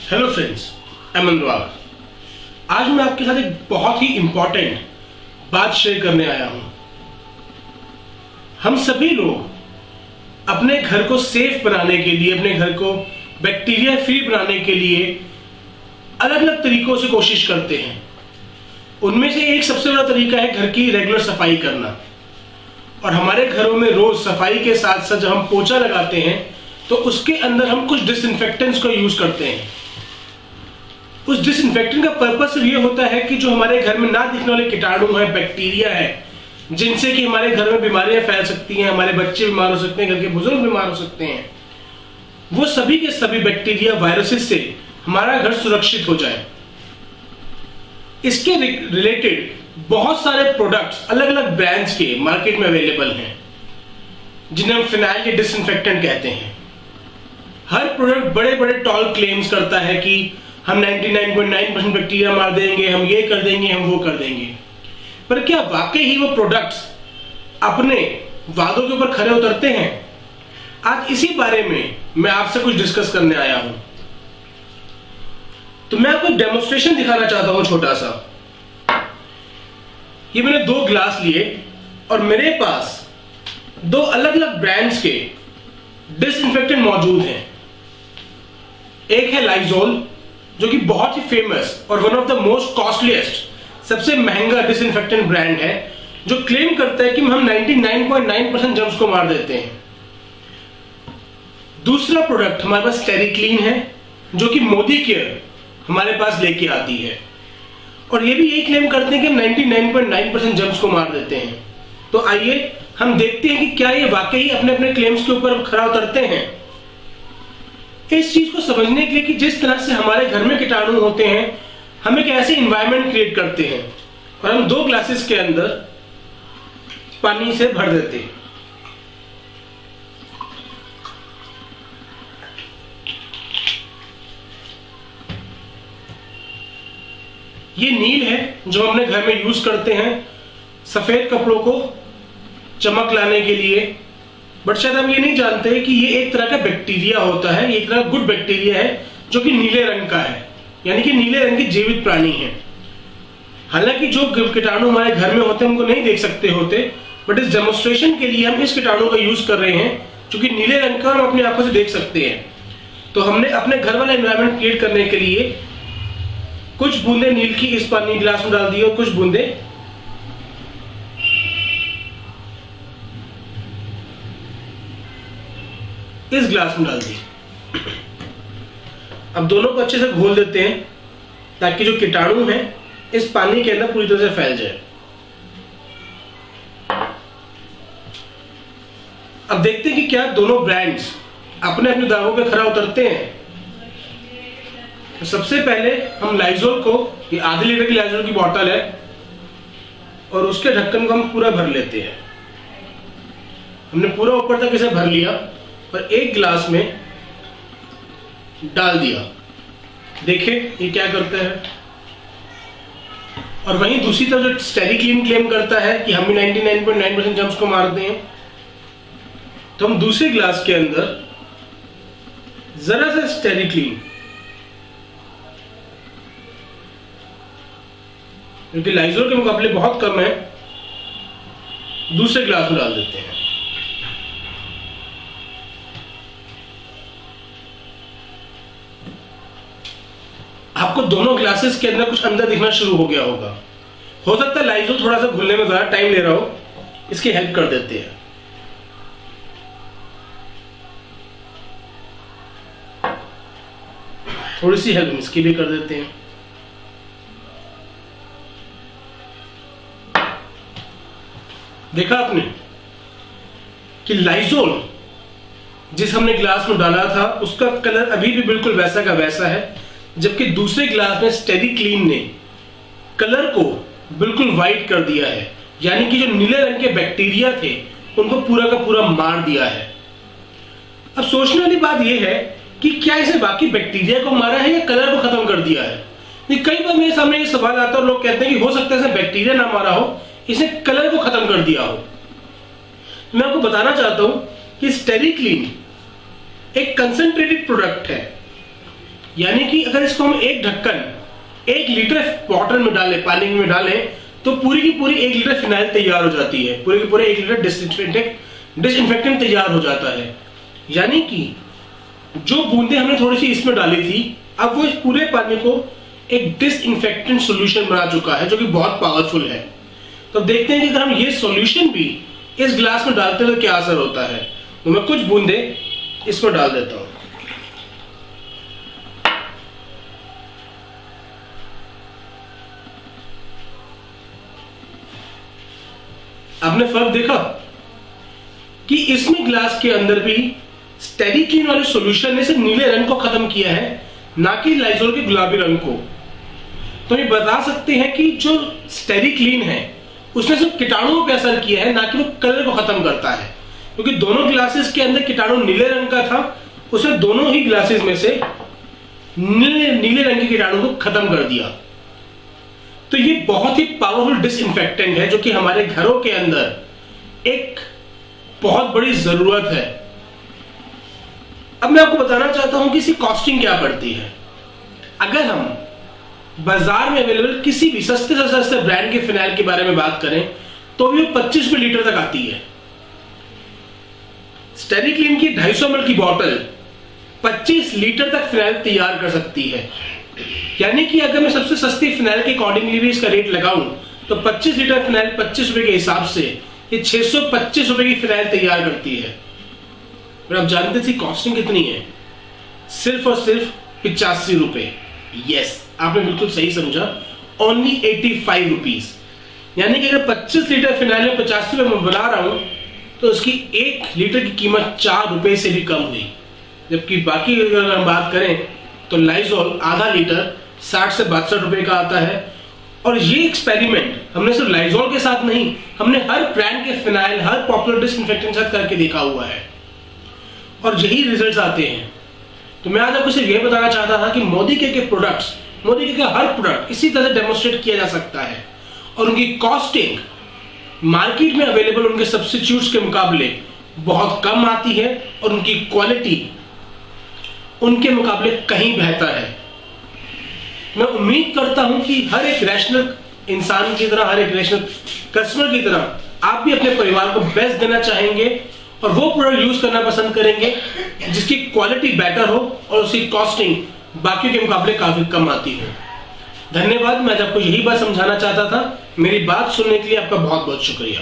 Hello friends, मैं अनुराग। आज मैं आपके साथ एक बहुत ही इंपॉर्टेंट बात शेयर करने आया हूं। हम सभी लोग अपने घर को सेफ बनाने के लिए, अपने घर को बैक्टीरिया फ्री बनाने के लिए अलग अलग तरीकों से कोशिश करते हैं। उनमें से एक सबसे बड़ा तरीका है घर की रेगुलर सफाई करना। और हमारे घरों में रोज सफाई के साथ साथ जब हम पोछा लगाते हैं तो उसके अंदर हम कुछ डिसइंफेक्टेंट्स को यूज करते हैं। उस डिसइंफेक्टेंट का पर्पस ये होता है कि जो हमारे घर में ना दिखने वाले कीटाणु है, बैक्टीरिया है, जिनसे कि हमारे घर में बीमारियां फैल सकती हैं, हमारे बच्चे बीमार हो सकते हैं, घर के बुजुर्ग बीमार हो सकते हैं, वो सभी के सभी बैक्टीरिया वायरसेस से हमारा घर सुरक्षित हो जाए। इसके रिलेटेड बहुत सारे प्रोडक्ट्स अलग अलग ब्रांड्स के मार्केट में अवेलेबल हैं, जिन्हें हम फिनाइल या डिसइंफेक्टेंट कहते हैं। हर प्रोडक्ट बड़े बड़े टॉल क्लेम्स करता है कि हम 99.9% बैक्टीरिया मार देंगे, हम ये कर देंगे, हम वो कर देंगे। पर क्या वाकई ही वो प्रोडक्ट्स अपने वादों के ऊपर खरे उतरते हैं? आज इसी बारे में मैं आपसे कुछ डिस्कस करने आया हूं। तो मैं आपको डेमोन्स्ट्रेशन दिखाना चाहता हूं छोटा सा। ये मैंने 2 ग्लास लिए और मेरे पास 2 अलग अलग ब्रांड्स के डिसइंफेक्टेंट मौजूद हैं। एक है लाइजोल, जो कि बहुत ही फेमस और one of the most costliest, सबसे महंगा डिसइंफेक्टेंट ब्रांड है, जो क्लेम करता है कि हम 99.9% जर्म्स को मार देते हैं। दूसरा प्रोडक्ट हमारे पास टेरिक्लीन है, जो कि मोदी केयर हमारे पास लेके आती है, और ये भी यही क्लेम करते हैं कि हम 99.9% जर्म्स को मार देते हैं। तो आइए हम देखते हैं कि क्या ये वाकई अपने अपने क्लेम्स के ऊपर खरा उतरते हैं। इस चीज को समझने के लिए कि जिस तरह से हमारे घर में कीटाणु होते हैं, हम एक ऐसे एनवायरनमेंट क्रिएट करते हैं और हम 2 ग्लासेस के अंदर पानी से भर देते हैं। ये नील है जो हम अपने घर में यूज करते हैं सफेद कपड़ों को चमक लाने के लिए। बट शायद हम ये नहीं जानते कि ये एक तरह का बैक्टीरिया होता है, एक तरह का गुड बैक्टीरिया है जो कि नीले रंग का है, यानी कि नीले रंग के जीवित प्राणी है। हालांकि जो कीटाणु हमारे घर में होते हैं उनको नहीं देख सकते होते, बट इस डेमोन्स्ट्रेशन के लिए हम इस कीटाणु का यूज कर रहे हैं जो कि नीले रंग का हम अपनी आंखों से देख सकते हैं। तो हमने अपने घर वाला एनवायरनमेंट क्रिएट करने के लिए कुछ बूंदे नील की इस पानी गिलास में डाल दी और कुछ बूंदे इस गिलास में डाल दी। अब दोनों को अच्छे से घोल देते हैं ताकि जो कीटाणु है इस पानी के अंदर पूरी तरह से फैल जाए। अब देखते हैं कि क्या दोनों ब्रांड्स अपने अपने दावों पे खरा उतरते हैं। तो सबसे पहले हम लाइजोल को, ये आधे लीटर की लाइजोल की बोतल है, और उसके ढक्कन को हम पूरा भर लेते हैं। हमने पूरा ऊपर तक इसे भर लिया और एक गिलास में डाल दिया। देखिए ये क्या करता है। और वहीं दूसरी तरफ जो टेरिक्लीन क्लेम करता है कि हम भी 99.9% जर्म्स को मारते हैं, तो हम दूसरे गिलास के अंदर जरा सा टेरिक्लीन, क्योंकि लाइजोल के मुकाबले बहुत कम है, दूसरे गिलास में डाल देते हैं। आपको दोनों ग्लासेस के अंदर कुछ अंदर दिखना शुरू हो गया होगा। हो सकता है लाइजोल थोड़ा सा घुलने में ज्यादा टाइम ले रहा हो, इसकी हेल्प कर देते हैं। थोड़ी सी हेल्प इसकी भी कर देते हैं। देखा आपने कि लाइजोल जिस हमने ग्लास में डाला था उसका कलर अभी भी बिल्कुल वैसा का वैसा है, जबकि दूसरे ग्लास में टेरिक्लीन ने कलर को बिल्कुल वाइट कर दिया है, यानी कि जो नीले रंग के बैक्टीरिया थे उनको पूरा का पूरा मार दिया है। अब सोचने वाली बात यह है कि क्या इसे बाकी बैक्टीरिया को मारा है या कलर को खत्म कर दिया है। कई बार मेरे सामने ये सवाल आता है और लोग कहते हैं कि हो सकता है इसे बैक्टीरिया ना मारा हो, इसने कलर को खत्म कर दिया हो। मैं आपको बताना चाहता हूं कि टेरिक्लीन एक कंसंट्रेटेड प्रोडक्ट है। यानी कि अगर इसको हम एक ढक्कन 1 लीटर वाटर में डालें, पानी में डालें, तो पूरी की पूरी 1 लीटर फिनाइल तैयार हो जाती है, पूरे के पूरे 1 लीटर डिसइंफेक्टेंट तैयार हो जाता है। यानी कि जो बूंदे हमने थोड़ी सी इसमें डाली थी, अब वो इस पूरे पानी को एक डिसइंफेक्टेंट सॉल्यूशन बना चुका है, जो कि बहुत पावरफुल है। तो देखते हैं कि अगर हम ये सॉल्यूशन भी इस ग्लास में डालते हैं तो क्या असर होता है। तो मैं कुछ बूंदे इसमें डाल देता हूं। आपने फर्क देखा कि इसमें ग्लास के अंदर भी स्टेरिक्लीन वाले सॉल्यूशन ने सिर्फ नीले रंग को खत्म किया है, ना कि लाइजोल के गुलाबी रंग को। तो ये बता सकते हैं कि जो स्टेरिक्लीन है उसने सिर्फ कीटाणुओं पे असर किया है, ना कि वो कलर को खत्म करता है। क्योंकि दोनों ग्लासेस के अंदर कीटाणु नीले रंग का था, उसने दोनों ही ग्लासेस में से नीले रंग के कीटाणु को खत्म कर दिया। तो ये बहुत ही पावरफुल डिसइंफेक्टेंट है, जो कि हमारे घरों के अंदर एक बहुत बड़ी जरूरत है। अब मैं आपको बताना चाहता हूं कि इसकी कॉस्टिंग क्या पड़ती है। अगर हम बाजार में अवेलेबल किसी भी सस्ते से सस्ते ब्रांड के फिनाइल के बारे में बात करें तो भी वो 25 रुपए लीटर तक आती है। स्टेरिक्लीन की 250 ml की बोतल 25 लीटर तक फिनाइल तैयार कर सकती है। यानी कि अगर मैं सबसे सस्ती फिनाइल के अकॉर्डिंगली भी इसका रेट लगाऊं तो 25 लीटर फिनाइल 25 रुपए के हिसाब से ये 625 रुपए की फिनाइल तैयार करती है। और आप जानते थे कॉस्टिंग कितनी है? सिर्फ और सिर्फ 85 रुपए। यस, आपने बिल्कुल सही समझा, ओनली 85 रुपीज। यानी कि अगर 25 लीटर फिनाइल में 50 रुपए में बना रहा हूं तो उसकी 1 लीटर की कीमत 4 रुपए से भी कम हुई। जबकि बाकी अगर हम बात करें तो लाइजोल आधा लीटर 60 से 62 रुपए का आता है। और ये एक्सपेरिमेंट हमने सिर्फ लाइजोल के साथ नहीं, हमने हर ब्रांड के फिनाइल, हर पॉपुलर डिसइंफेक्टेंट के साथ करके देखा हुआ है और यही रिजल्ट्स आते हैं। तो मैं आज आपको सिर्फ यह बताना चाहता था कि मोदी के प्रोडक्ट्स, मोदी के हर प्रोडक्ट इसी तरह से डेमोन्स्ट्रेट किया जा सकता है और उनकी कॉस्टिंग मार्केट में अवेलेबल उनके सब्स्टिट्यूट्स के मुकाबले बहुत कम आती है और उनकी क्वालिटी उनके मुकाबले कहीं बेहतर है। मैं उम्मीद करता हूं कि हर एक रैशनल इंसान की तरह, हर एक रैशनल कस्टमर की तरह आप भी अपने परिवार को बेस्ट देना चाहेंगे और वो प्रोडक्ट यूज करना पसंद करेंगे जिसकी क्वालिटी बेटर हो और उसकी कॉस्टिंग बाकी के मुकाबले काफी कम आती हो। धन्यवाद। मैं आपको यही बात समझाना चाहता था। मेरी बात सुनने के लिए आपका बहुत बहुत शुक्रिया।